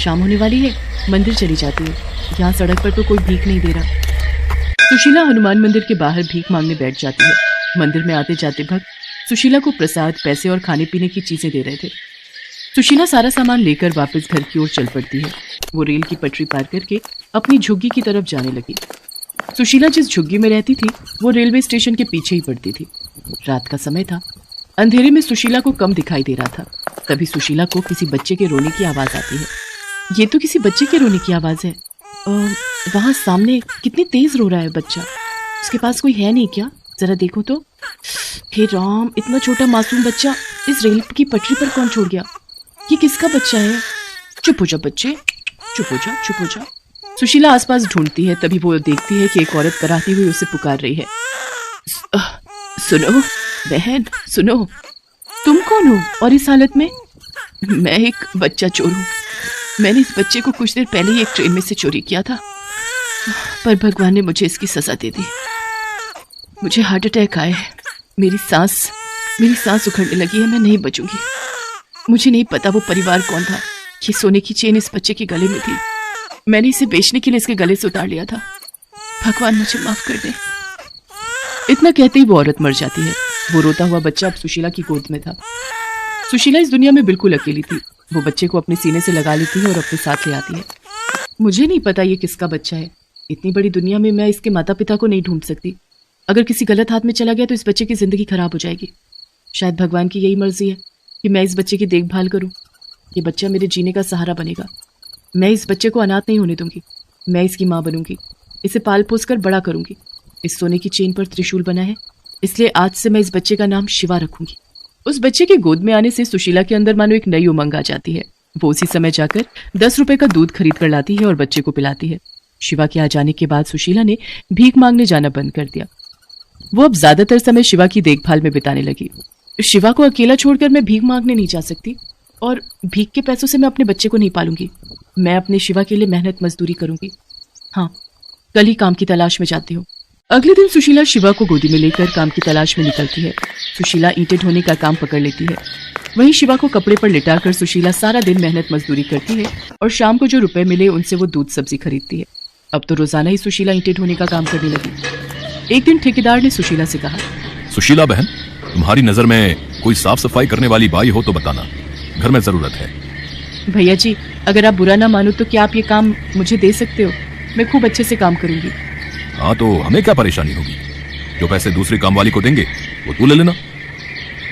शाम होने वाली है, मंदिर चली जाती है। यहाँ सड़क पर तो कोई भीख नहीं दे रहा। सुशीला हनुमान मंदिर के बाहर भीख मांगने बैठ जाती है। मंदिर में आते जाते भक्त सुशीला को प्रसाद, पैसे और खाने पीने की चीजें दे रहे थे। सुशीला सारा सामान लेकर वापस घर की ओर चल पड़ती है। वो रेल की पटरी पार करके अपनी झुग्गी की तरफ जाने लगी। सुशीला जिस झुग्गी में रहती थी वो रेलवे स्टेशन के पीछे ही पड़ती थी। रात का समय था। अंधेरे में सुशीला को कम दिखाई दे रहा था। तभी सुशीला को किसी बच्चे के रोने की आवाज आती है। ये तो किसी बच्चे के रोने की आवाज है। वहां सामने कितनी तेज रो रहा है बच्चा। उसके पास कोई है नहीं क्या? जरा देखो तो। हे राम, इतना छोटा मासूम बच्चा इस रेल की पटरी पर कौन छोड़ गया? ये किसका बच्चा है? चुप हो जा बच्चे, चुप हो जा, चुप हो जा। सुशीला आसपास ढूंढती है। तभी वो देखती है कि एक औरत कराती हुई उसे पुकार रही है। सुनो बहन, सुनो। तुम कौन हो और इस हालत में? मैं एक बच्चा चोर हूँ। मैंने इस बच्चे को कुछ देर पहले ही एक ट्रेन में से चोरी किया था, पर भगवान ने मुझे इसकी सजा दे दी। मुझे हार्ट अटैक आया है। मेरी सांस उखड़ने लगी है। मैं नहीं बचूंगी। मुझे नहीं पता वो परिवार कौन था। ये सोने की चेन इस बच्चे के गले में थी। मैंने इसे बेचने के लिए इसके गले से उतार लिया था। भगवान मुझे माफ कर दे। इतना कहते ही वो औरत मर जाती है। वो रोता हुआ बच्चा अब सुशीला की गोद में था। सुशीला इस दुनिया में बिल्कुल अकेली थी। वो बच्चे को अपने सीने से लगा लेती है और अपने साथ ले आती है। मुझे नहीं पता ये किसका बच्चा है। इतनी बड़ी दुनिया में मैं इसके माता पिता को नहीं ढूंढ सकती। अगर किसी गलत हाथ में चला गया तो इस बच्चे की जिंदगी खराब हो जाएगी। शायद भगवान की यही मर्जी है कि मैं इस बच्चे की देखभाल करूं। ये बच्चा मेरे जीने का सहारा बनेगा। मैं इस बच्चे को अनाथ नहीं होने दूंगी। मैं इसकी माँ बनूंगी। इसे पाल पोस कर बड़ा करूंगी। इस सोने की चेन पर त्रिशूल बना है, इसलिए आज से मैं इस बच्चे का नाम शिवा रखूंगी। उस बच्चे के गोद में आने से सुशीला के अंदर मानो एक नई उमंग आ जाती है। वो उसी समय जाकर 10 रुपए का दूध खरीद कर लाती है और बच्चे को पिलाती है। शिवा के आ जाने के बाद सुशीला ने भीख मांगने जाना बंद कर दिया। वो अब ज्यादातर समय शिवा की देखभाल में बिताने लगी। शिवा को अकेला छोड़कर मैं भीख मांगने नहीं जा सकती, और भीख के पैसों से मैं अपने बच्चे को नहीं पालूंगी। मैं अपने शिवा के लिए मेहनत मजदूरी करूंगी। हाँ, कल ही काम की तलाश में जाती हूँ। अगले दिन सुशीला शिवा को गोदी में लेकर काम की तलाश में निकलती है। सुशीला ईंटें ढोने का काम पकड़ लेती है। वहीं शिवा को कपड़े पर लिटाकर सुशीला सारा दिन मेहनत मजदूरी करती है और शाम को जो रुपए मिले उनसे वो दूध सब्जी खरीदती है। अब तो रोजाना ही सुशीला ईंटें ढोने का काम करने लगी। एक दिन ठेकेदार ने सुशीला से कहा, सुशीला बहन, तुम्हारी नजर में कोई साफ सफाई करने वाली बाई हो तो बताना, घर में जरूरत है। भैया जी, अगर आप बुरा ना मानो तो क्या आप ये काम मुझे दे सकते हो? मैं खूब अच्छे से काम करूंगी। हाँ, तो हमें क्या परेशानी होगी? जो पैसे दूसरी काम वाली को देंगे वो तू ले लेना।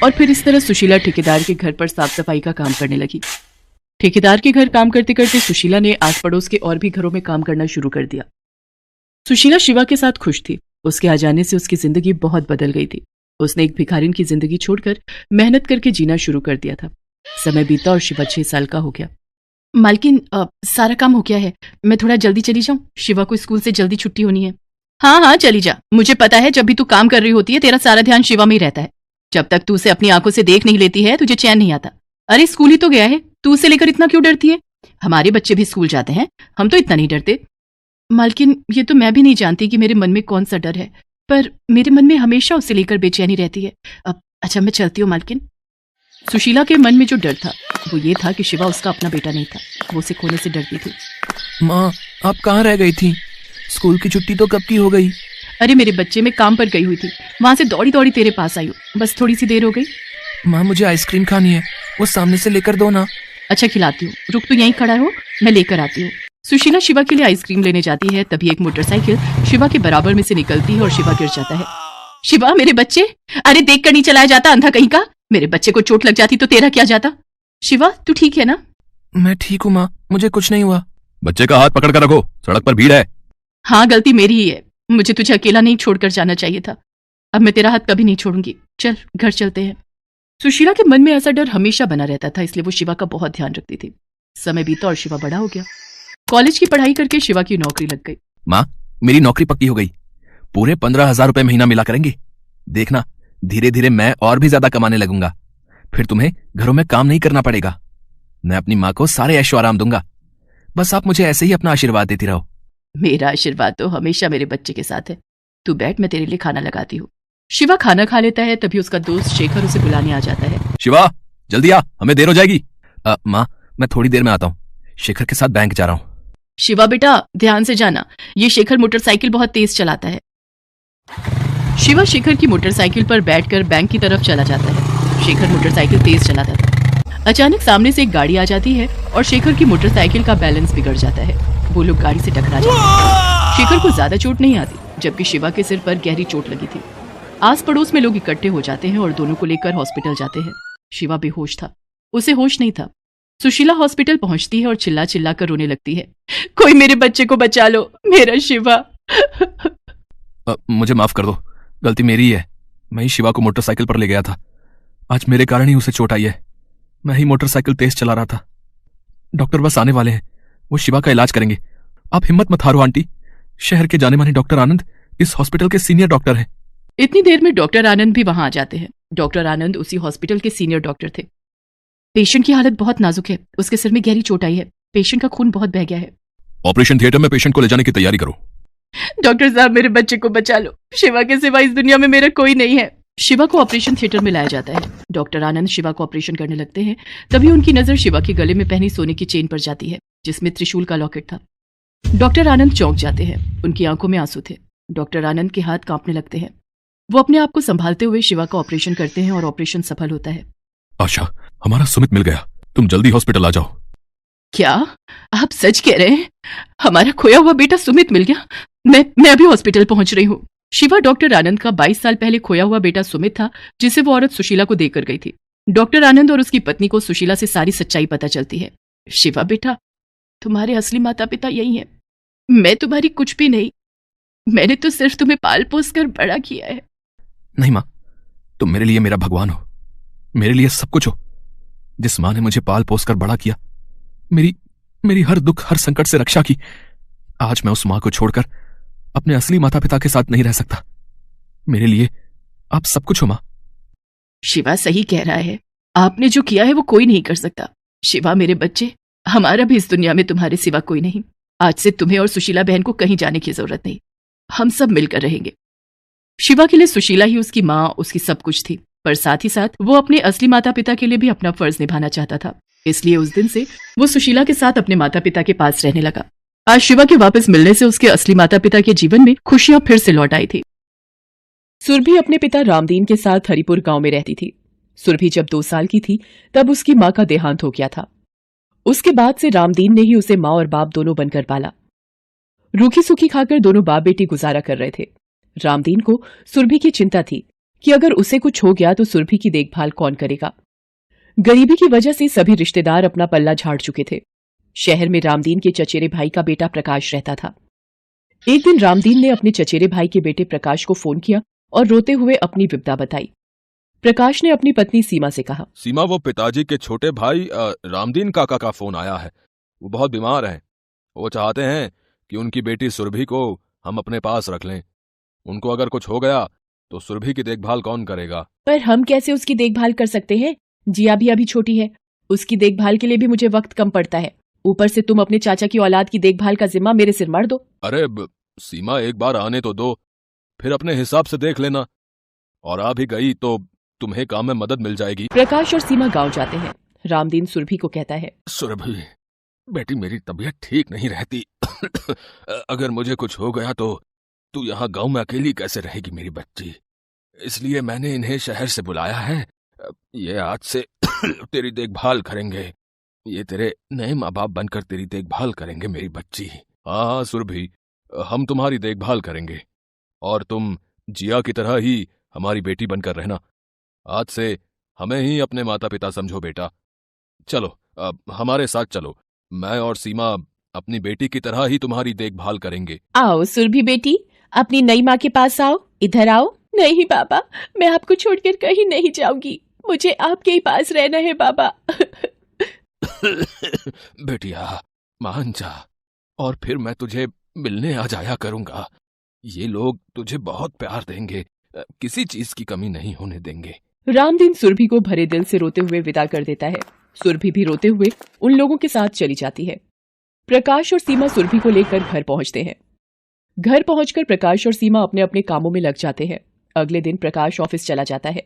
और फिर इस तरह सुशीला ठेकेदार के घर पर साफ सफाई का काम करने लगी। ठेकेदार के घर काम करते करते सुशीला ने आस पड़ोस के और भी घरों में काम करना शुरू कर दिया। सुशीला शिवा के साथ खुश थी। उसके आ जाने से उसकी जिंदगी बहुत बदल गई थी। उसने एक भिखारिन की जिंदगी छोड़कर मेहनत करके जीना शुरू कर दिया था। समय बीता और शिवा 6 साल का हो गया। मालकिन, सारा काम हो गया है। मैं थोड़ा जल्दी चली जाऊं? शिवा को स्कूल से जल्दी छुट्टी होनी है। हाँ, चली जा। मुझे पता है जब भी तू काम कर रही होती है तेरा सारा ध्यान शिवा में ही रहता है। जब तक तू उसे अपनी आंखों से देख नहीं लेती है तुझे चैन नहीं आता। अरे स्कूल ही तो गया है, तू उसे लेकर इतना क्यों डरती है? हमारे बच्चे भी स्कूल जाते हैं, हम तो इतना नहीं डरते। मालकिन, ये तो मैं भी नहीं जानती कि मेरे मन में कौन सा डर है, पर मेरे मन में हमेशा उसे लेकर बेचैनी रहती है। अच्छा, मैं चलती हूँ मालकिन। सुशीला के मन में जो डर था वो ये था कि शिवा उसका अपना बेटा नहीं था। वो उसे खोने से डरती थी। माँ, आप कहाँ रह गई थी? स्कूल की छुट्टी तो कब की हो गई? अरे मेरे बच्चे, मैं काम पर गई हुई थी, वहां से दौड़ी दौड़ी तेरे पास आई हूँ। बस थोड़ी सी देर हो गई। माँ, मुझे आइसक्रीम खानी है, वो सामने से लेकर दो ना। अच्छा, खिलाती हूँ, रुक तो यहीं खड़ा हो, मैं लेकर आती हूँ। सुशीला शिवा के लिए आइसक्रीम लेने जाती है। तभी एक मोटरसाइकिल शिवा के बराबर में से निकलती है और शिवा गिर जाता है। शिवा, मेरे बच्चे! अरे देख कर नहीं चलाया जाता, अंधा कहीं का। मेरे बच्चे को चोट लग जाती तो तेरा क्या जाता? शिवा, तू ठीक है ना? मैं ठीक हूँ माँ, मुझे कुछ नहीं हुआ। बच्चे का हाथ पकड़ कर रखो, सड़क पर भीड़ है। हाँ, गलती मेरी ही है। मुझे तुझे अकेला नहीं छोड़कर जाना चाहिए था। अब मैं तेरा हाथ कभी नहीं छोड़ूंगी। चल, घर चलते हैं। सुशीला के मन में ऐसा डर हमेशा बना रहता था, इसलिए वो शिवा का बहुत ध्यान रखती थी। समय बीता और शिवा बड़ा हो गया। कॉलेज की पढ़ाई करके शिवा की नौकरी लग गई। माँ, मेरी नौकरी पक्की हो गई। पूरे 15,000 रुपए महीना मिला करेंगे। देखना, धीरे धीरे मैं और भी ज्यादा कमाने लगूंगा। फिर तुम्हें घरों में काम नहीं करना पड़ेगा। मैं अपनी माँ को सारे ऐशो आराम दूंगा। बस आप मुझे ऐसे ही अपना आशीर्वाद देती रहो। मेरा आशीर्वाद तो हमेशा मेरे बच्चे के साथ है। तू बैठ, मैं तेरे लिए खाना लगाती हूँ। शिवा खाना खा लेता है। तभी उसका दोस्त शेखर उसे बुलाने आ जाता है। शिवा, जल्दी आ, हमें देर हो जाएगी। माँ, मैं थोड़ी देर में आता हूँ। शेखर के साथ बैंक जा रहा हूँ। शिवा बेटा ध्यान से जाना, ये शेखर मोटरसाइकिल बहुत तेज चलाता है। शिवा शेखर की मोटरसाइकिल पर बैठकर बैंक की तरफ चला जाता है। शेखर मोटरसाइकिल तेज चलाता था। अचानक सामने से एक गाड़ी आ जाती है और शेखर की मोटरसाइकिल का बैलेंस बिगड़ जाता है। वो लोग गाड़ी से टकरा जाते हैं। शेखर को ज्यादा चोट नहीं आती, जबकि शिवा के सिर पर गहरी चोट लगी थी। आस पड़ोस में लोग इकट्ठे हो जाते हैं और दोनों को लेकर हॉस्पिटल जाते हैं। शिवा बेहोश था, उसे होश नहीं था। सुशीला हॉस्पिटल पहुंचती है और चिल्ला चिल्ला कर रोने लगती है, कोई मेरे बच्चे को बचा लो, मेरा शिवा। मुझे माफ कर दो, गलती मेरी ही है। मैं ही शिवा को मोटरसाइकिल पर ले गया था। आज मेरे कारण ही उसे चोट आई है। मैं ही मोटरसाइकिल तेज चला रहा था। डॉक्टर बस आने वाले हैं, वो शिवा का इलाज करेंगे। आप हिम्मत मत हारो आंटी। शहर के जाने माने डॉक्टर आनंद इस हॉस्पिटल के सीनियर डॉक्टर हैं। इतनी देर में डॉक्टर आनंद भी वहां आ जाते हैं। डॉक्टर आनंद उसी हॉस्पिटल के सीनियर डॉक्टर थे। पेशेंट की हालत बहुत नाजुक है, उसके सिर में गहरी चोट आई है। पेशेंट का खून बहुत बह गया है। ऑपरेशन थिएटर में पेशेंट को ले जाने की तैयारी करो। डॉक्टर साहब मेरे बच्चे को बचा लो, शिवा के सिवा इस दुनिया में मेरा कोई नहीं है। शिवा को ऑपरेशन थिएटर में लाया जाता है। डॉक्टर आनंद शिवा को ऑपरेशन करने लगते हैं। तभी उनकी नजर शिवा के गले में पहनी सोने की चेन पर जाती है, जिसमें त्रिशूल का लॉकेट था। डॉक्टर आनंद चौंक जाते हैं। उनकी आंखों में आंसू थे। डॉक्टर आनंद के हाथ कांपने लगते हैं। वो अपने आप को संभालते हुए शिवा का ऑपरेशन करते हैं और ऑपरेशन सफल होता है। आशा, हमारा सुमित मिल गया, तुम जल्दी हॉस्पिटल आ जाओ। क्या आप सच कह रहे हैं? हमारा खोया हुआ बेटा सुमित मिल गया? मैं अभी हॉस्पिटल पहुंच रही हूँ। शिवा डॉक्टर आनंद का 22 साल पहले खोया हुआ बेटा सुमित था, जिसे वो औरत सुशीला को देकर गई थी। डॉक्टर आनंद और उसकी पत्नी को सुशीला से सारी सच्चाई पता चलती है। शिवा बेटा, तुम्हारे असली माता पिता यही हैं। मैं तुम्हारी कुछ भी नहीं, मैंने तो सिर्फ तुम्हें पाल पोस कर बड़ा किया है। नहीं माँ, तुम मेरे लिए मेरा भगवान हो, मेरे लिए सब कुछ हो। जिस माँ ने मुझे पाल पोस कर बड़ा किया, मेरी हर दुख हर संकट से रक्षा की, आज मैं उस माँ को छोड़कर अपने असली माता पिता के साथ नहीं रह सकता। मेरे लिए आप सब कुछ हो माँ। शिवा सही कह रहा है, आपने जो किया है वो कोई नहीं कर सकता। शिवा मेरे बच्चे, हमारा भी इस दुनिया में तुम्हारे सिवा कोई नहीं। आज से तुम्हें और सुशीला बहन को कहीं जाने की जरूरत नहीं, हम सब मिलकर रहेंगे। शिवा के लिए सुशीला ही उसकी माँ, उसकी सब कुछ थी, पर साथ ही साथ वो अपने असली माता पिता के लिए भी अपना फर्ज निभाना चाहता था। इसलिए उस दिन से वो सुशीला के साथ अपने माता पिता के पास रहने लगा। आज शिवा के वापस मिलने से उसके असली माता पिता के जीवन में खुशियां फिर से लौट आई थी। सुरभि अपने पिता रामदीन के साथ हरिपुर गांव में रहती थी। सुरभि जब 2 साल की थी तब उसकी माँ का देहांत हो गया था। उसके बाद से रामदीन ने ही उसे माँ और बाप दोनों बनकर पाला। रूखी सूखी खाकर दोनों बाप बेटी गुजारा कर रहे थे। रामदीन को सुरभि की चिंता थी कि अगर उसे कुछ हो गया तो सुरभि की देखभाल कौन करेगा। गरीबी की वजह से सभी रिश्तेदार अपना पल्ला झाड़ चुके थे। शहर में रामदीन के चचेरे भाई का बेटा प्रकाश रहता था। एक दिन रामदीन ने अपने चचेरे भाई के बेटे प्रकाश को फोन किया और रोते हुए अपनी विपदा बताई। प्रकाश ने अपनी पत्नी सीमा से कहा, सीमा, वो पिताजी के छोटे भाई रामदीन काका का फोन आया है। वो बहुत बीमार हैं। वो चाहते हैं कि उनकी बेटी सुरभि को हम अपने पास रख लें। उनको अगर कुछ हो गया तो सुरभि की देखभाल कौन करेगा? पर हम कैसे उसकी देखभाल कर सकते हैं? जिया भी अभी छोटी है, उसकी देखभाल के लिए भी मुझे वक्त कम पड़ता है। ऊपर से तुम अपने चाचा की औलाद की देखभाल का जिम्मा मेरे सिर मार दो। अरे सीमा, एक बार आने तो दो, फिर अपने हिसाब से देख लेना। और आ भी गई तो तुम्हें काम में मदद मिल जाएगी। प्रकाश और सीमा गांव जाते हैं। रामदीन सुरभि को कहता है, सुरभि बेटी, मेरी तबीयत ठीक नहीं रहती। अगर मुझे कुछ हो गया तो तू यहाँ गांव में अकेली कैसे रहेगी मेरी बच्ची? इसलिए मैंने इन्हें शहर से बुलाया है। ये आज से तेरी देखभाल करेंगे। ये तेरे नए माँ बाप बनकर तेरी देखभाल करेंगे मेरी बच्ची। हाँ सुरभि, हम तुम्हारी देखभाल करेंगे और तुम जिया की तरह ही हमारी बेटी बनकर रहना। आज से हमें ही अपने माता पिता समझो बेटा। चलो अब हमारे साथ चलो। मैं और सीमा अपनी बेटी की तरह ही तुम्हारी देखभाल करेंगे। आओ सुरभि बेटी, अपनी नई माँ के पास आओ, इधर आओ। नहीं बाबा, मैं आपको छोड़कर कहीं नहीं जाऊंगी, मुझे आपके ही पास रहना है बाबा। बेटिया मान जा, और फिर मैं तुझे मिलने आ जाया करूंगा। ये लोग तुझे बहुत प्यार देंगे, किसी चीज की कमी नहीं होने देंगे। रामदीन सुरभि को भरे दिल से रोते हुए विदा कर देता है। सुरभि भी रोते हुए उन लोगों के साथ चली जाती है। प्रकाश और सीमा सुरभि को लेकर घर पहुंचते हैं। घर पहुंचकर प्रकाश और सीमा अपने अपने कामों में लग जाते हैं। अगले दिन प्रकाश ऑफिस चला जाता है।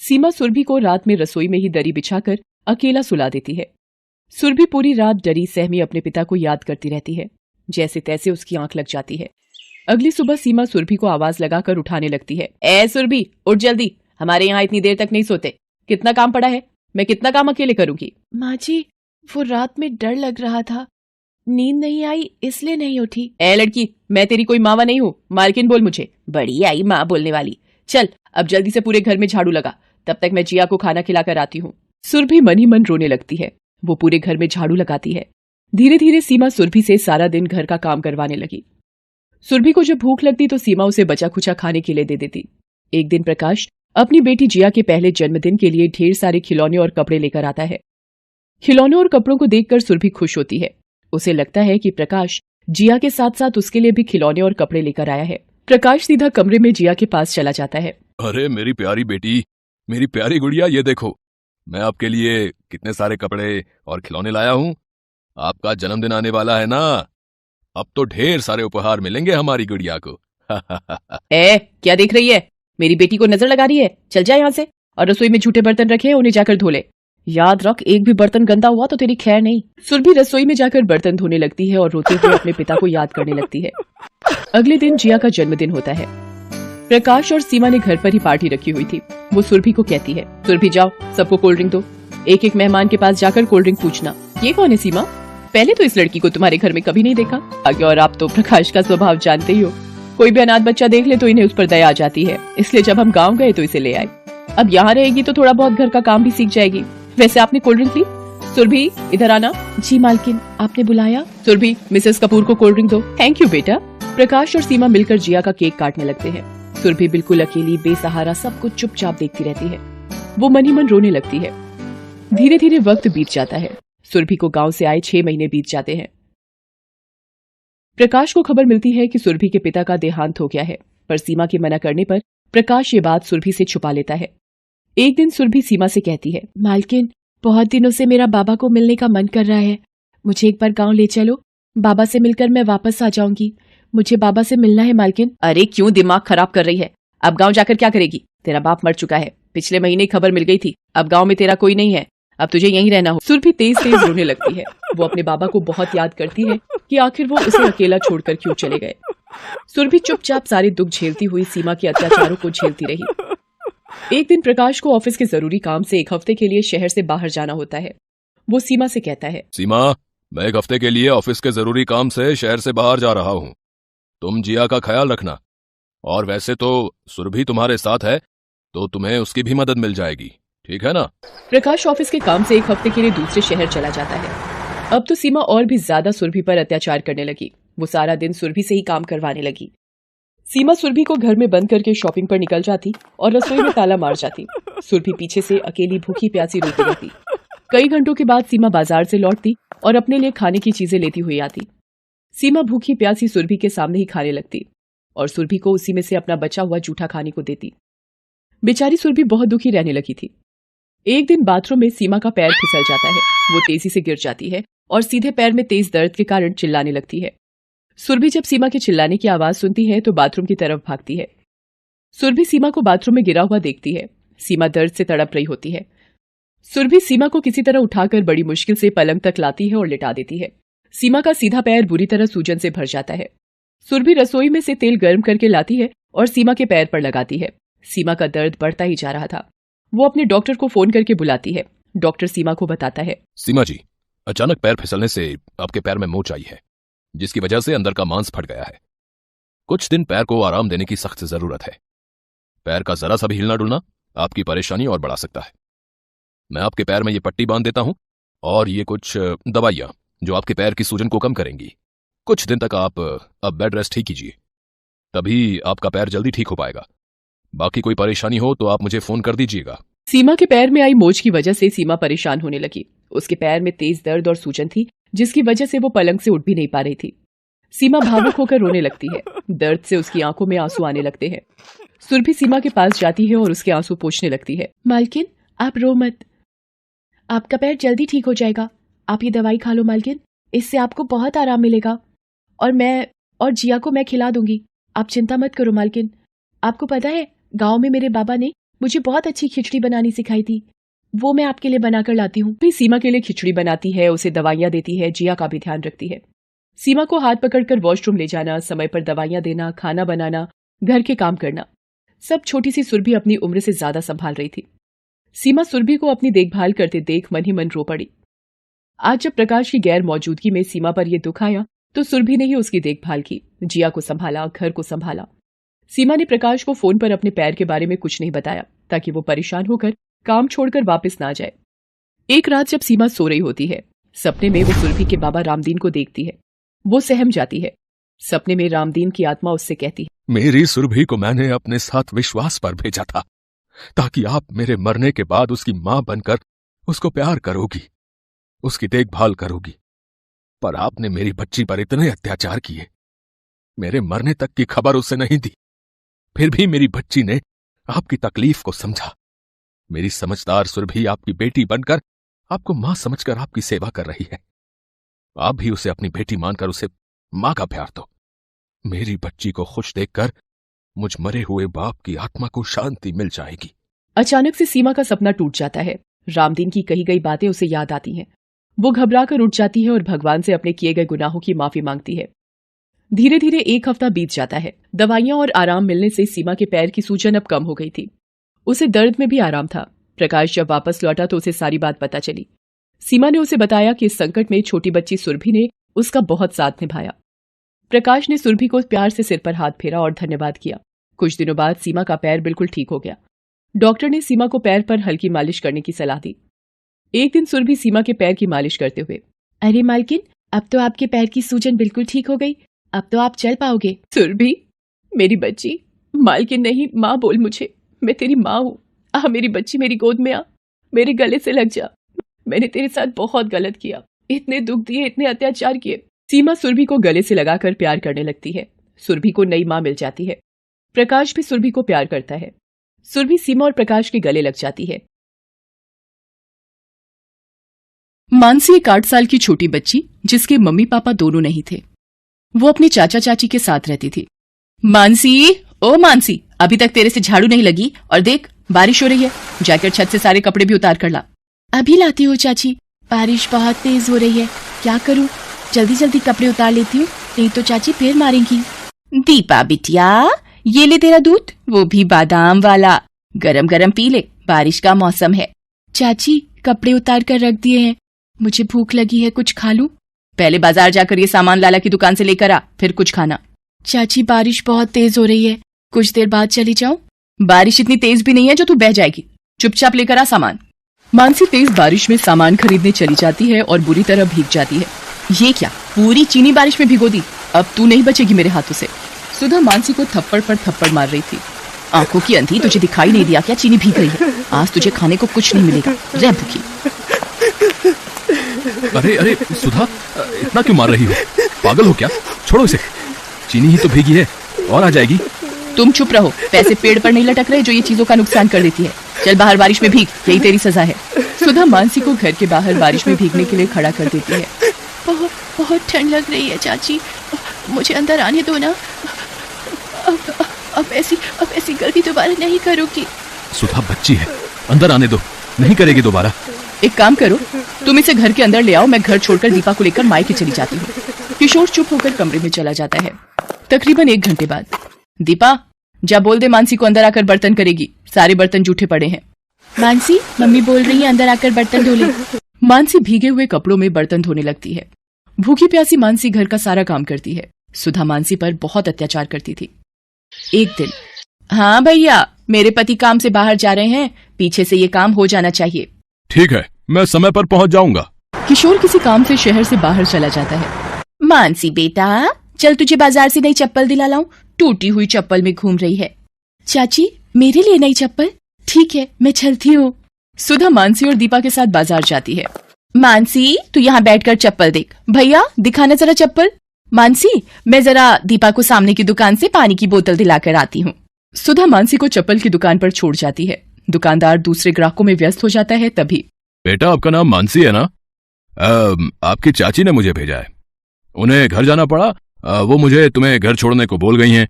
सीमा सुरभि को रात में रसोई में ही दरी बिछाकर अकेला सुला देती है। सुरभि पूरी रात डरी सहमी अपने पिता को याद करती रहती है। जैसे तैसे उसकी आंख लग जाती है। अगली सुबह सीमा सुरभि को आवाज लगाकर उठाने लगती है। ए सुरभि, उठ जल्दी, हमारे यहाँ इतनी देर तक नहीं सोते। कितना काम पड़ा है, मैं कितना काम अकेले करूंगी। माँ जी, वो रात में डर लग रहा था, नींद नहीं आई इसलिए नहीं उठी। ए लड़की, मैं तेरी कोई मावा नहीं हूँ, मालकिन बोल मुझे। बड़ी आई माँ बोलने वाली। चल अब जल्दी से पूरे घर में झाड़ू लगा, तब तक मैं जिया को खाना खिलाकर आती हूँ। सुरभि मन ही मन रोने लगती है। वो पूरे घर में झाड़ू लगाती है। धीरे धीरे सीमा सुरभि से सारा दिन घर का काम करवाने लगी। सुरभि को जब भूख लगती तो सीमा उसे बचा खुचा खाने के लिए दे देती। एक दिन प्रकाश अपनी बेटी जिया के पहले जन्मदिन के लिए ढेर सारे खिलौने और कपड़े लेकर आता है। खिलौने और कपड़ों को देखकर सुरभि खुश होती है। उसे लगता है कि प्रकाश जिया के साथ साथ उसके लिए भी खिलौने और कपड़े लेकर आया है। प्रकाश सीधा कमरे में जिया के पास चला जाता है। अरे मेरी प्यारी बेटी, मेरी प्यारी गुड़िया, ये देखो मैं आपके लिए कितने सारे कपड़े और खिलौने लाया हूँ। आपका जन्मदिन आने वाला है ना, अब तो ढेर सारे उपहार मिलेंगे हमारी गुड़िया को। ए, क्या देख रही है, मेरी बेटी को नजर लगा रही है। चल जा यहाँ से, और रसोई में झूठे बर्तन रखे हैं, उन्हें जाकर धो ले। याद रख, एक भी बर्तन गंदा हुआ तो तेरी खैर नहीं। सुरभि रसोई में जाकर बर्तन धोने लगती है और रोते हुए अपने पिता को याद करने लगती है। अगले दिन जिया का जन्मदिन होता है। प्रकाश और सीमा ने घर पर ही पार्टी रखी हुई थी। वो सुरभि को कहती है, सुरभि जाओ, सबको कोल्ड ड्रिंक दो। एक एक मेहमान के पास जाकर कोल्ड ड्रिंक पूछना। ये कौन है सीमा? पहले तो इस लड़की को तुम्हारे घर में कभी नहीं देखा। आगे और आप तो प्रकाश का स्वभाव जानते ही हो, कोई भी अनाथ बच्चा देख ले तो इन्हें उस पर दया आ जाती है, इसलिए जब हम गाँव गए तो इसे ले आए। अब यहाँ रहेगी तो थोड़ा बहुत घर का काम भी सीख जाएगी। वैसे आपने कोल्ड ड्रिंक ली? सुरभि इधर आना। जी मालकिन, आपने बुलाया? सुरभि, मिसेस कपूर को कोल्ड ड्रिंक दो। थैंक यू बेटा। प्रकाश और सीमा मिलकर जिया का केक काटने लगते हैं। सुरभि बिल्कुल अकेली बेसहारा सब कुछ चुपचाप देखती रहती है। वो मन ही मन रोने लगती है। धीरे धीरे वक्त बीत जाता है। सुरभि को गांव से आए 6 महीने बीत जाते हैं। प्रकाश को खबर मिलती है कि सुरभि के पिता का देहांत हो गया है, पर सीमा के मना करने पर प्रकाश ये बात सुरभि से छुपा लेता है। एक दिन सुरभि सीमा से कहती है, मालकिन, बहुत दिनों से मेरा बाबा को मिलने का मन कर रहा है, मुझे एक बार गांव ले चलो, बाबा से मिलकर मैं वापस आ जाऊंगी। मुझे बाबा से मिलना है मालकिन। अरे क्यों दिमाग खराब कर रही है, अब गांव जाकर क्या करेगी? तेरा बाप मर चुका है, पिछले महीने खबर मिल गई थी, अब गांव में तेरा कोई नहीं है, अब तुझे यहीं रहना हो। सुरभि तेज तेज रोने लगती है। वो अपने बाबा को बहुत याद करती है कि आखिर वो उसे अकेला छोड़कर क्यों चले गए। सुरभि चुपचाप सारे दुख झेलती हुई सीमा के अत्याचारों को झेलती रही। एक दिन प्रकाश को ऑफिस के जरूरी काम से 1 हफ्ते के लिए शहर से बाहर जाना होता है। वो सीमा से कहता है, सीमा, मैं 1 हफ्ते के लिए ऑफिस के जरूरी काम से शहर से बाहर जा रहा हूँ, तुम जिया का ख्याल रखना। और वैसे तो सुरभि तुम्हारे साथ है तो तुम्हें उसकी भी मदद मिल जाएगी, ठीक है ना? प्रकाश ऑफिस के काम से 1 हफ्ते के लिए दूसरे शहर चला जाता है। अब तो सीमा और भी ज्यादा सुरभि पर अत्याचार करने लगी। वो सारा दिन सुरभि से ही काम करवाने लगी। सीमा सुरभि को घर में बंद करके शॉपिंग पर निकल जाती और रसोई में ताला मार जाती। सुरभि पीछे से अकेली भूखी प्यासी रोती रहती। कई घंटों के बाद सीमा बाजार से लौटती और अपने लिए खाने की चीजें लेती हुई आती। सीमा भूखी प्यासी सुरभि के सामने ही खाने लगती और सुरभि को उसी में से अपना बचा हुआ जूठा खाने को देती। बेचारी सुरभि बहुत दुखी रहने लगी थी। एक दिन बाथरूम में सीमा का पैर फिसल जाता है। वो तेजी से गिर जाती है और सीधे पैर में तेज दर्द के कारण चिल्लाने लगती है। सुरभि जब सीमा के चिल्लाने की आवाज सुनती है तो बाथरूम की तरफ भागती है। सुरभि सीमा को बाथरूम में गिरा हुआ देखती है। सीमा दर्द से तड़प रही होती है। सुरभि सीमा को किसी तरह उठाकर बड़ी मुश्किल से पलंग तक लाती है और लिटा देती है। सीमा का सीधा पैर बुरी तरह सूजन से भर जाता है। सुरभि रसोई में से तेल गर्म करके लाती है और सीमा के पैर पर लगाती है। सीमा का दर्द बढ़ता ही जा रहा था। वो अपने डॉक्टर को फोन करके बुलाती है। डॉक्टर सीमा को बताता है, सीमा जी, अचानक पैर फिसलने से आपके पैर में मोच आई है, जिसकी वजह से अंदर का मांस फट गया है। कुछ दिन पैर को आराम देने की सख्त जरूरत है। पैर का जरा सा भी हिलना डुलना आपकी परेशानी और बढ़ा सकता है। मैं आपके पैर में ये पट्टी बांध देता हूं और ये कुछ दवाइयां जो आपके पैर की सूजन को कम करेंगी। कुछ दिन तक आप अब बेड रेस्ट ही कीजिए, तभी आपका पैर जल्दी ठीक हो पाएगा। बाकी कोई परेशानी हो तो आप मुझे फोन कर दीजिएगा। सीमा के पैर में आई मोच की वजह से सीमा परेशान होने लगी। उसके पैर में तेज दर्द और सूजन थी, जिसकी वजह से वो पलंग से उठ भी नहीं पा रही थी। सीमा भावुक होकर रोने लगती है। दर्द से उसकी आंखों में आंसू आने लगते हैं। सुरभि सीमा के पास जाती है और उसके आंसू पोंछने लगती है। मालकिन, आप रो मत, आपका पैर जल्दी ठीक हो जाएगा। आप ये दवाई खा लो मालकिन, इससे आपको बहुत आराम मिलेगा और जिया को मैं खिला दूंगी। आप चिंता मत करो मालकिन। आपको पता है, गांव में मेरे बाबा ने मुझे बहुत अच्छी खिचड़ी बनानी सिखाई थी। वो मैं आपके लिए बनाकर लाती हूँ। फिर सीमा के लिए खिचड़ी बनाती है, उसे दवाइयाँ देती है, जिया का भी ध्यान रखती है। सीमा को हाथ पकड़कर वॉशरूम ले जाना, समय पर दवाइयाँ देना, खाना बनाना, घर के काम करना, सब छोटी सी सुरभि अपनी उम्र से ज्यादा संभाल रही थी। सीमा सुरभि को अपनी देखभाल करते देख मन ही मन रो पड़ी। आज जब प्रकाश की गैर मौजूदगी में सीमा पर यह दुख आया तो सुरभि ने ही उसकी देखभाल की, जिया को संभाला, घर को संभाला। सीमा ने प्रकाश को फोन पर अपने पैर के बारे में कुछ नहीं बताया ताकि वो परेशान होकर काम छोड़कर वापस ना जाए। एक रात जब सीमा सो रही होती है, सपने में वो सुरभि के बाबा रामदीन को देखती है। वो सहम जाती है। सपने में रामदीन की आत्मा उससे कहती है, मेरी सुरभि को मैंने अपने साथ विश्वास पर भेजा था ताकि आप मेरे मरने के बाद उसकी मां बनकर उसको प्यार करोगी, उसकी देखभाल करोगी। पर आपने मेरी बच्ची पर इतने अत्याचार किए, मेरे मरने तक की खबर उसे नहीं दी। फिर भी मेरी बच्ची ने आपकी तकलीफ को समझा। मेरी समझदार सुरभि आपकी बेटी बनकर आपको मां समझकर आपकी सेवा कर रही है। आप भी उसे अपनी बेटी मानकर उसे मां का प्यार दो। मेरी बच्ची को खुश देखकर मुझ मरे हुए बाप की आत्मा को शांति मिल जाएगी। अचानक से सीमा का सपना टूट जाता है। रामदीन की कही गई बातें उसे याद आती हैं। वो घबराकर उठ जाती है और भगवान से अपने किए गए गुनाहों की माफी मांगती है। धीरे धीरे एक हफ्ता बीत जाता है। दवाइयां और आराम मिलने से सीमा के पैर की सूजन अब कम हो गई थी। उसे दर्द में भी आराम था। प्रकाश जब वापस लौटा तो उसे सारी बात पता चली। सीमा ने उसे बताया कि इस संकट में छोटी बच्ची सुरभि ने उसका बहुत साथ निभाया। प्रकाश ने सुरभि को प्यार से सिर पर हाथ फेरा और धन्यवाद किया। कुछ दिनों बाद सीमा का पैर बिल्कुल ठीक हो गया। डॉक्टर ने सीमा को पैर पर हल्की मालिश करने की सलाह दी। एक दिन सुरभि सीमा के पैर की मालिश करते हुए, अरे मालकिन, अब तो आपके पैर की सूजन बिल्कुल ठीक हो गई, अब तो आप चल पाओगे। सुरभि, मेरी बच्ची, मालकिन नहीं माँ बोल मुझे, मैं तेरी माँ हूँ। आ मेरी बच्ची, मेरी गोद में आ, मेरे गले से लग जा। मैंने तेरे साथ बहुत गलत किया, इतने दुख दिए, इतने अत्याचार किए। सीमा सुरभि को गले से लगाकर प्यार करने लगती है। सुरभि को नई माँ मिल जाती है। प्रकाश भी सुरभि को प्यार करता है। सुरभि सीमा और प्रकाश के गले लग जाती है। मानसी एक 8 साल की छोटी बच्ची, जिसके मम्मी पापा दोनों नहीं थे। वो अपने चाचा चाची के साथ रहती थी। मानसी, ओ मानसी, अभी तक तेरे से झाड़ू नहीं लगी और देख बारिश हो रही है, जाकर छत से सारे कपड़े भी उतार कर ला। अभी लाती हूँ चाची, बारिश बहुत तेज हो रही है, क्या करूँ? जल्दी जल्दी कपड़े उतार लेती हूँ, नहीं तो चाची फिर मारेंगी। दीपा बिटिया, ये ले तेरा दूध, वो भी बादाम वाला, गरम गरम पी ले, बारिश का मौसम है। चाची, कपड़े उतार कर रख दिए हैं, मुझे भूख लगी है, कुछ खा लूं? पहले बाजार जाकर ये सामान लाला की दुकान से लेकर आ, फिर कुछ खाना। चाची, बारिश बहुत तेज हो रही है, कुछ देर बाद चली जाऊं? बारिश इतनी तेज भी नहीं है जो तू बह जाएगी, चुपचाप लेकर आ सामान। मानसी तेज बारिश में सामान खरीदने चली जाती है और बुरी तरह भीग जाती है। ये क्या, पूरी चीनी बारिश में भिगो दी, अब तू नहीं बचेगी मेरे हाथों से। सुधा मानसी को थप्पड़ पर थप्पड़ मार रही थी। आंखों की अंधी, तुझे दिखाई नहीं दिया क्या चीनी भीग रही है? आज तुझे खाने को कुछ नहीं मिलेगा, रह भूखी। अरे अरे सुधा, इतना क्यों मार रही हो? पागल हो क्या? छोड़ो इसे, चीनी ही तो भीगी है, और आ जाएगी। तुम चुप रहो, पैसे पेड़ पर नहीं लटक रहे जो ये चीजों का नुकसान कर देती है। चल बाहर बारिश में भीग, यही तेरी सजा है। सुधा मानसी को घर के बाहर बारिश में भीगने के लिए खड़ा कर देती है। बहुत बहुत ठंड लग रही है चाची, मुझे अंदर आने दो ना। अब ऐसी गलती दोबारा नहीं करूंगी। सुधा बच्ची है, अंदर आने दो, नहीं करेगी दोबारा। एक काम करो, तुम इसे घर के अंदर ले आओ, मैं घर छोड़कर दीपा को लेकर मायके चली जाती हूँ। किशोर चुप होकर कमरे में चला जाता है। तकरीबन 1 घंटे बाद, दीपा, जा बोल दे मानसी को अंदर आकर बर्तन करेगी, सारे बर्तन जूठे पड़े हैं। मानसी, मम्मी बोल रही है अंदर आकर बर्तन धो ले। मानसी भीगे हुए कपड़ों में बर्तन धोने लगती है। भूखी प्यासी मानसी घर का सारा काम करती है। सुधा मानसी पर बहुत अत्याचार करती थी। एक दिन, हाँ भैया, मेरे पति काम से बाहर जा रहे हैं, पीछे से ये काम हो जाना चाहिए। ठीक है, मैं समय पर पहुंच जाऊंगा। किशोर किसी काम से शहर से बाहर चला जाता है। मानसी बेटा, चल तुझे बाजार से नई चप्पल दिला लाऊं, टूटी हुई चप्पल में घूम रही है। चाची, मेरे लिए नई चप्पल? ठीक है, मैं चलती हूँ। सुधा मानसी और दीपा के साथ बाजार जाती है। मानसी, तू यहाँ बैठकर चप्पल देख। भैया, दिखाना जरा चप्पल। मानसी, मैं जरा दीपा को सामने की दुकान से पानी की बोतल दिलाकर आती हूँ। सुधा मानसी को चप्पल की दुकान पर छोड़ जाती है। दुकानदार दूसरे ग्राहकों में व्यस्त हो जाता है। तभी, बेटा, आपका नाम मानसी है ना? आपकी चाची ने मुझे भेजा है, उन्हें घर जाना पड़ा, वो मुझे तुम्हें घर छोड़ने को बोल गई हैं।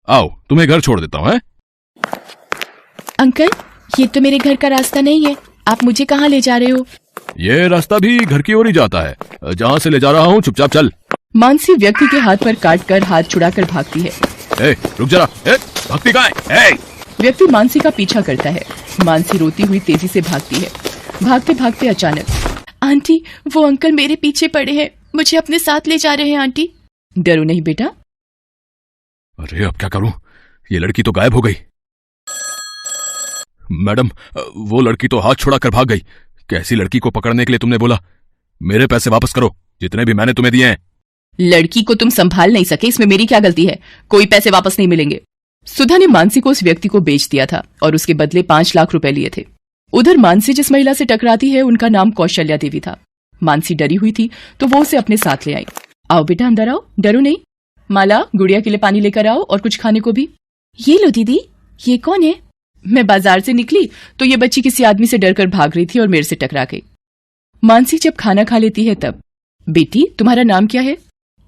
आओ, तुम्हें घर छोड़ देता हूँ। अंकल, ये तो मेरे घर का रास्ता नहीं है, आप मुझे कहाँ ले जा रहे हो? ये रास्ता भी घर की ओर ही जाता है। जहाँ से ले जा रहा हूँ चुपचाप चल। मानसी व्यक्ति के हाथ पर काट कर हाथ छुड़ाकर भागती है। ए, रुक जरा। भागती कहाँ है? व्यक्ति मानसी का पीछा करता है। मानसी रोती हुई तेजी से भागती है। भागते भागते अचानक, आंटी वो अंकल मेरे पीछे पड़े हैं, मुझे अपने साथ ले जा रहे हैं आंटी। डरो नहीं बेटा। अरे अब क्या करूं? ये लड़की तो गायब हो गई। मैडम, वो लड़की तो हाथ छुड़ा कर भाग गई। कैसी लड़की को पकड़ने के लिए तुमने बोला? मेरे पैसे वापस करो, जितने भी मैंने तुम्हें दिए हैं। लड़की को तुम संभाल नहीं सके, इसमें मेरी क्या गलती है? कोई पैसे वापस नहीं मिलेंगे। सुधा ने मानसी को उस व्यक्ति को बेच दिया था और उसके बदले 5 लाख रुपए लिए थे। उधर मानसी जिस महिला से टकराती है उनका नाम कौशल्या देवी था। मानसी डरी हुई थी तो वो उसे अपने साथ ले आई। आओ बेटा अंदर आओ, डरो नहीं। माला, गुड़िया के लिए पानी लेकर आओ और कुछ खाने को भी। ये लो दीदी। ये कौन है? मैं बाजार से निकली तो ये बच्ची किसी आदमी से डरकर भाग रही थी और मेरे से टकरा गई। मानसी जब खाना खा लेती है तब, बेटी तुम्हारा नाम क्या है?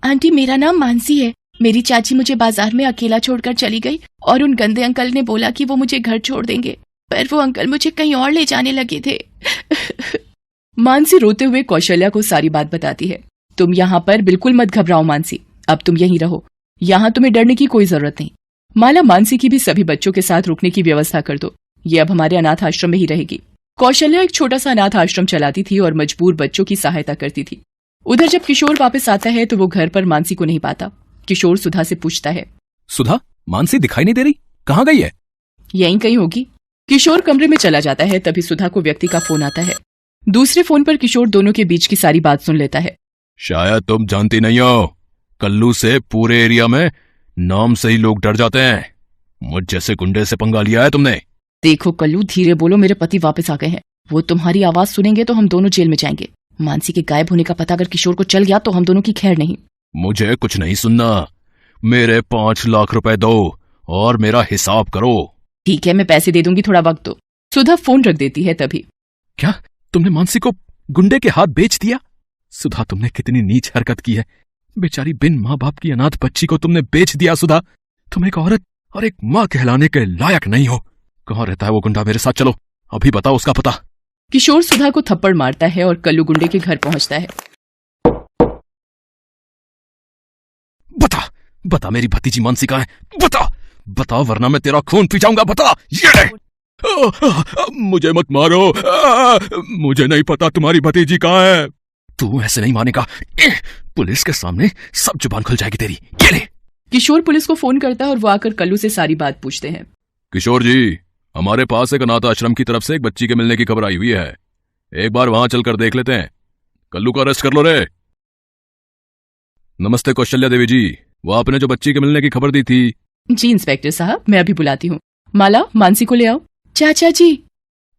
आंटी मेरा नाम मानसी है। मेरी चाची मुझे बाजार में अकेला छोड़कर चली गई और उन गंदे अंकल ने बोला कि वो मुझे घर छोड़ देंगे, पर वो अंकल मुझे कहीं और ले जाने लगे थे। मानसी रोते हुए कौशल्या को सारी बात बताती है। तुम यहाँ पर बिल्कुल मत घबराओ मानसी, अब तुम यहीं रहो, यहाँ तुम्हें डरने की कोई जरूरत नहीं। माला, मानसी की भी सभी बच्चों के साथ रुकने की व्यवस्था कर दो, ये अब हमारे अनाथ आश्रम में ही रहेगी। कौशल्या एक छोटा सा अनाथ आश्रम चलाती थी और मजबूर बच्चों की सहायता करती थी। उधर जब किशोर वापस आता है तो वो घर पर मानसी को नहीं पाता। किशोर सुधा से पूछता है, सुधा, मानसी दिखाई नहीं दे रही, कहाँ गई है? यहीं कहीं होगी। किशोर कमरे में चला जाता है, तभी सुधा को व्यक्ति का फोन आता है। दूसरे फोन पर किशोर दोनों के बीच की सारी बात सुन लेता है। शायद तुम जानती नहीं हो, कल्लू से पूरे एरिया में नाम से ही लोग डर जाते हैं। मुझ जैसे गुंडे से पंगा लिया है तुमने। देखो कल्लू, धीरे बोलो, मेरे पति वापस आ गए हैं। वो तुम्हारी आवाज सुनेंगे तो हम दोनों जेल में जाएंगे। मानसी के गायब होने का पता अगर किशोर को चल गया तो हम दोनों की खैर नहीं। मुझे कुछ नहीं सुनना, मेरे 5 लाख रुपए दो और मेरा हिसाब करो। ठीक है, मैं पैसे दे दूंगी, थोड़ा वक्त दो। सुधा फोन रख देती है। तभी, क्या तुमने मानसी को गुंडे के हाथ बेच दिया? सुधा, तुमने कितनी नीच हरकत की है। बेचारी बिन माँ बाप की अनाथ बच्ची को तुमने बेच दिया। सुधा, तुम एक औरत और एक माँ कहलाने के लायक नहीं हो। कहाँ रहता है वो गुंडा? मेरे साथ चलो, अभी बताओ उसका पता। किशोर सुधा को थप्पड़ मारता है और कल्लू गुंडे के घर पहुंचता है। बता, बता मेरी भतीजी मानसी कहाँ है? बता, बता वरना मैं तेरा खून पी जाऊंगा। बता। ये मुझे मत मारो, मुझे नहीं पता तुम्हारी भतीजी कहाँ है। तू ऐसे नहीं मानेगा, पुलिस के सामने सब जुबान खुल जाएगी तेरी। ये ले। किशोर पुलिस को फोन करता है और वो आकर कल्लू से सारी बात पूछते हैं। किशोर जी, हमारे पास एक अनाथ आश्रम की तरफ से एक बच्ची के मिलने की खबर आई हुई है। एक बार वहां चलकर देख लेते हैं। कल्लू को अरेस्ट कर लो रे। नमस्ते कौशल्या देवी जी, वो आपने जो बच्ची के मिलने की खबर दी थी। जी इंस्पेक्टर साहब, मैं अभी बुलाती हूँ। माला, मानसी को ले आओ। चाचा जी।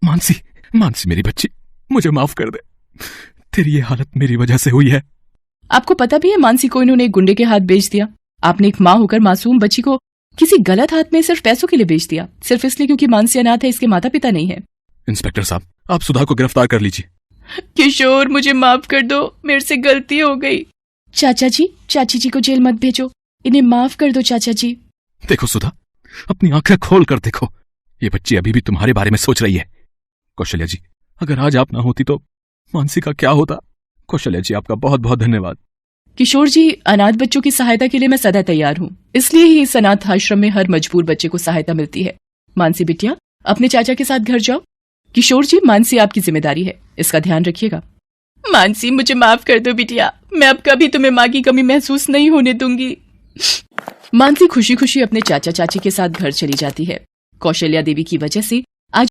मानसी, मानसी मेरी बच्ची, मुझे माफ कर दे। तेरी ये हालत मेरी वजह से हुई है। आपको पता भी है मानसी को इन्होंने एक गुंडे के हाथ बेच दिया। आपने एक माँ होकर मासूम बच्ची को किसी गलत हाथ में सिर्फ पैसों के लिए बेच दिया, सिर्फ इसलिए क्योंकि मानसी अनाथ है, इसके माता पिता नहीं है। इंस्पेक्टर साहब, आप सुधा को गिरफ्तार कर लीजिए। किशोर, मुझे माफ कर दो, मेरे से गलती हो गई। चाचा जी, चाची जी को जेल मत भेजो, इन्हें माफ कर दो चाचा जी। देखो सुधा, अपनी आंखें खोल कर देखो, ये बच्ची अभी भी तुम्हारे बारे में सोच रही है। कौशल्या जी, अगर आज आप ना होती तो मानसी का क्या होता? कौशल्या जी, आपका बहुत बहुत धन्यवाद। किशोर जी, अनाथ बच्चों की सहायता के लिए मैं सदा तैयार हूँ, इसलिए ही इस अनाथ आश्रम में हर मजबूर बच्चे को सहायता मिलती है। मानसी बिटिया, अपने चाचा के साथ घर जाओ। किशोर जी, मानसी आपकी जिम्मेदारी है, इसका ध्यान रखिएगा। मानसी, मुझे माफ कर दो बिटिया, मैं अब कभी तुम्हें माँ की कमी महसूस नहीं होने दूंगी। मानसी खुशी खुशी अपने चाचा चाची के साथ घर चली जाती है। कौशल्या देवी की वजह से